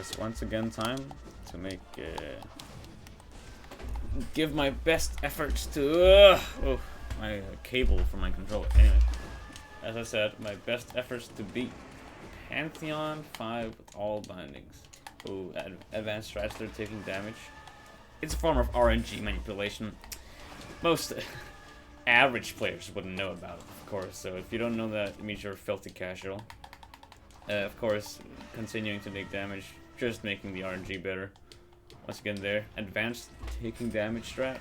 it's once again time to make give my best efforts to my cable for my controller. Anyway, as I said, my best efforts to beat Pantheon 5 with all bindings. Ooh, advanced strats that are taking damage. It's a form of RNG manipulation. Most average players wouldn't know about it, of course. So if you don't know that, it means you're a filthy casual. Of course, continuing to take damage, just making the RNG better. Once again there, advanced taking damage strat,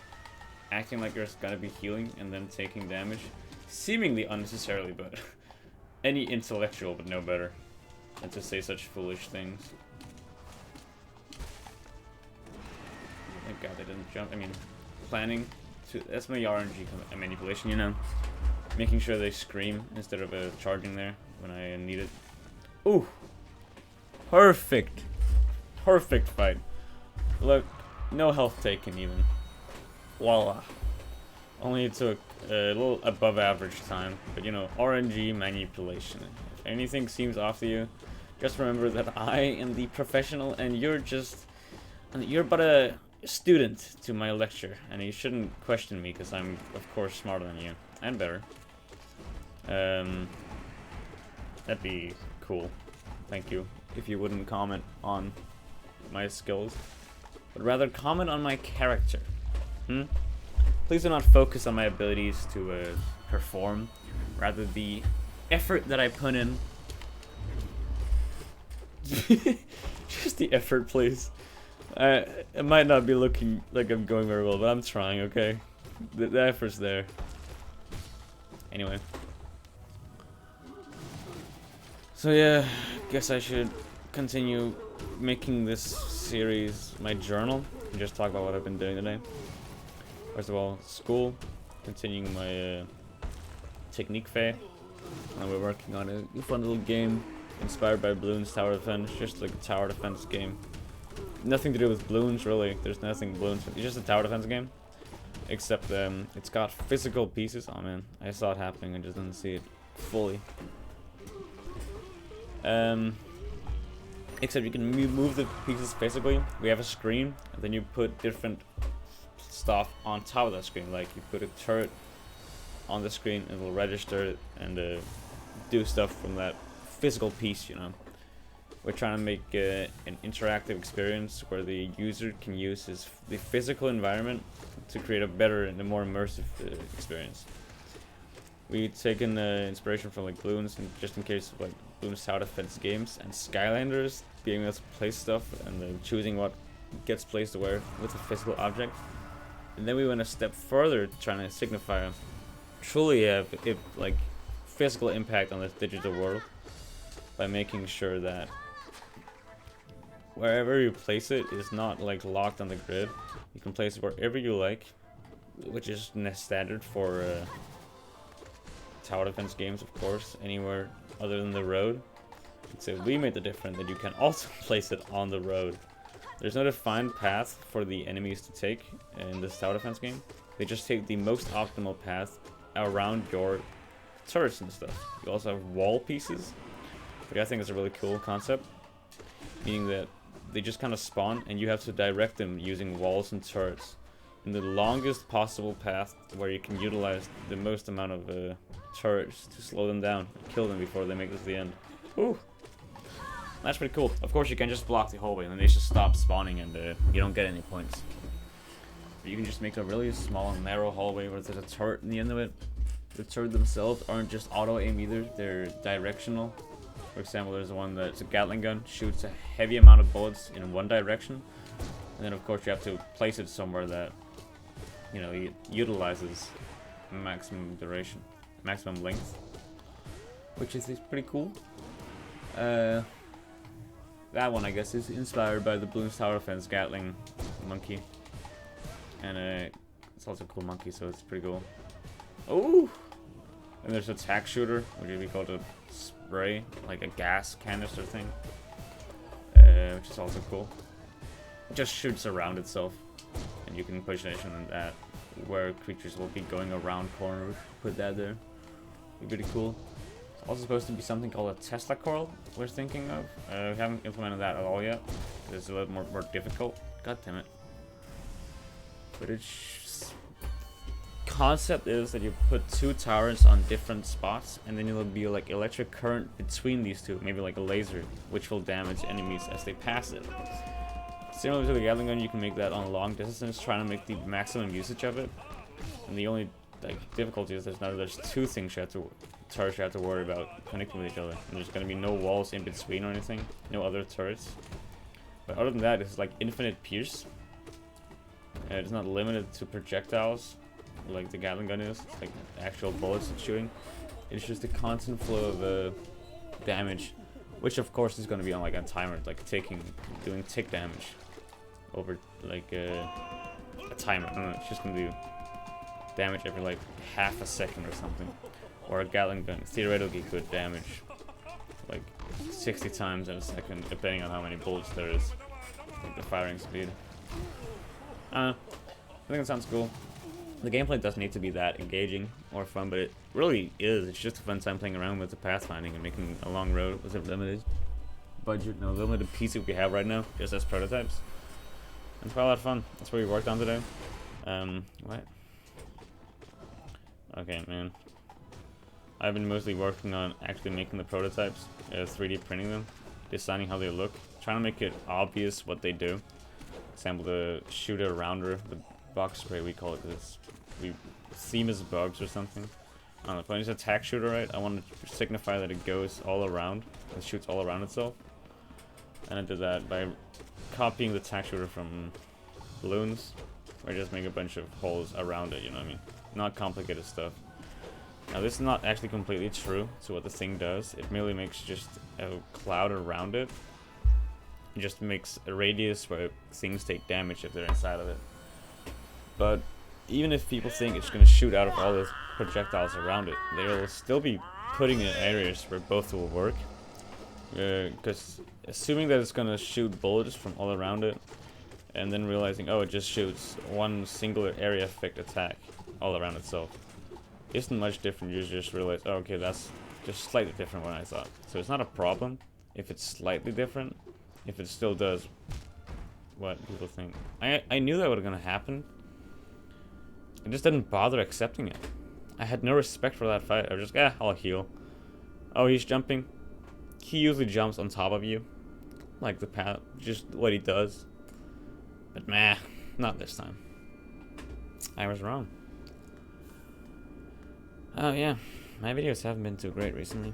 acting like there's gonna be healing and then taking damage. Seemingly unnecessarily, but any intellectual would know better than to say such foolish things. Thank God they didn't jump. I mean, planning to, that's my RNG manipulation, you know. Making sure they scream instead of charging there when I need it. Ooh! Perfect! Perfect fight. Look, no health taken even. Voila. Only took a little above average time, but you know, RNG manipulation. If anything seems off to you, just remember that I am the professional and you're but a student to my lecture, and you shouldn't question me because I'm of course smarter than you and better. That'd be cool. Thank you. If you wouldn't comment on my skills, but rather comment on my character. Please do not focus on my abilities to perform, rather the effort that I put in. Just the effort, please. It might not be looking like I'm going very well, but I'm trying, okay? The effort's there. Anyway. So yeah, guess I should continue making this series my journal and just talk about what I've been doing today. First of all, school, continuing my technique fair, and we're working on a fun little game inspired by Bloons Tower Defense, just like a tower defense game. Nothing to do with Bloons, really. There's nothing Bloons. It's just a tower defense game, except it's got physical pieces. Oh man, I saw it happening. I just didn't see it fully. Except you can move the pieces physically. We have a screen, and then you put different stuff on top of that screen. Like you put a turret on the screen, and it'll register and do stuff from that physical piece, you know. We're trying to make an interactive experience where the user can use the physical environment to create a better and a more immersive experience. We've taken inspiration from like Bloons, and just in case of like Bloons Tower Defense games and Skylanders, being able to place stuff and choosing what gets placed where with a physical object. And then we went a step further, trying to signify truly like physical impact on the digital world by making sure that wherever you place it is not like locked on the grid. You can place it wherever you like, which is standard for tower defense games, of course, anywhere other than the road. So we made the difference that you can also place it on the road. There's no defined path for the enemies to take in this tower defense game. They just take the most optimal path around your turrets and stuff. You also have wall pieces, which I think is a really cool concept, meaning that they just kind of spawn and you have to direct them using walls and turrets in the longest possible path where you can utilize the most amount of turrets to slow them down and kill them before they make it to the end. Ooh. That's pretty cool. Of course, you can just block the hallway and then they just stop spawning and you don't get any points. But you can just make a really small and narrow hallway where there's a turret in the end of it. The turret themselves aren't just auto-aim either, they're directional. For example, there's one that's a Gatling gun, shoots a heavy amount of bullets in one direction. And then of course you have to place it somewhere that, you know, it utilizes maximum duration, maximum length. Which is pretty cool. That one, I guess, is inspired by the Bloons Tower Defense Gatling monkey. And it's also a cool monkey, so it's pretty cool. Oh! And there's a tack shooter, which would be called a spray, like a gas canister thing. Which is also cool. It just shoots around itself. And you can position that where creatures will be going around corners. Put that there. Be pretty cool. Also supposed to be something called a Tesla coil we're thinking of. We haven't implemented that at all yet. It's a little more difficult. God damn it. But its concept is that you put 2 towers on different spots, and then it'll be like electric current between these 2, maybe like a laser, which will damage enemies as they pass it. Similar to the Gatling gun, you can make that on long distance, trying to make the maximum usage of it. And the only difficulty is there's 2 things turrets you have to worry about connecting with each other. And there's gonna be no walls in between or anything, no other turrets. But other than that, it's like infinite pierce. And it's not limited to projectiles like the Gatling gun is. It's like actual bullets it's shooting. It's just a constant flow of damage, which of course is gonna be on like a timer, like doing tick damage over like a timer. I don't know, it's just gonna do damage every like half a second or something. Or a Gatling gun theoretically could damage like 60 times in a second, depending on how many bullets there is, like the firing speed. I don't know. I think it sounds cool. The gameplay doesn't need to be that engaging or fun, but it really is. It's just a fun time playing around with the pathfinding and making a long road with a limited budget, no limited piece that we have right now, just as prototypes. And it's quite a lot of fun. That's what we worked on today. What? Okay, man. I've been mostly working on actually making the prototypes, 3D printing them, designing how they look, trying to make it obvious what they do. Example, the shooter rounder, the box spray we call it, because we theme as bugs or something. I don't know, if when it's an attack shooter, right, I want to signify that it goes all around, it shoots all around itself. And I did that by copying the attack shooter from balloons, or just make a bunch of holes around it, you know what I mean? Not complicated stuff. Now this is not actually completely true to what the thing does. It merely makes just a cloud around it. It just makes a radius where things take damage if they're inside of it. But even if people think it's going to shoot out of all the projectiles around it, they'll still be putting it in areas where both will work. Because assuming that it's going to shoot bullets from all around it, and then realizing, oh, it just shoots one singular area effect attack all around itself, isn't much different. You just realize, oh, okay, that's just slightly different than I thought. So it's not a problem if it's slightly different, if it still does what people think. I knew that was going to happen. I just didn't bother accepting it. I had no respect for that fight. I was just, I'll heal. Oh, he's jumping. He usually jumps on top of you. Like the path, just what he does. But meh, not this time. I was wrong. Oh yeah, my videos haven't been too great recently.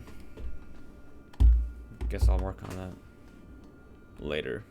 Guess I'll work on that later.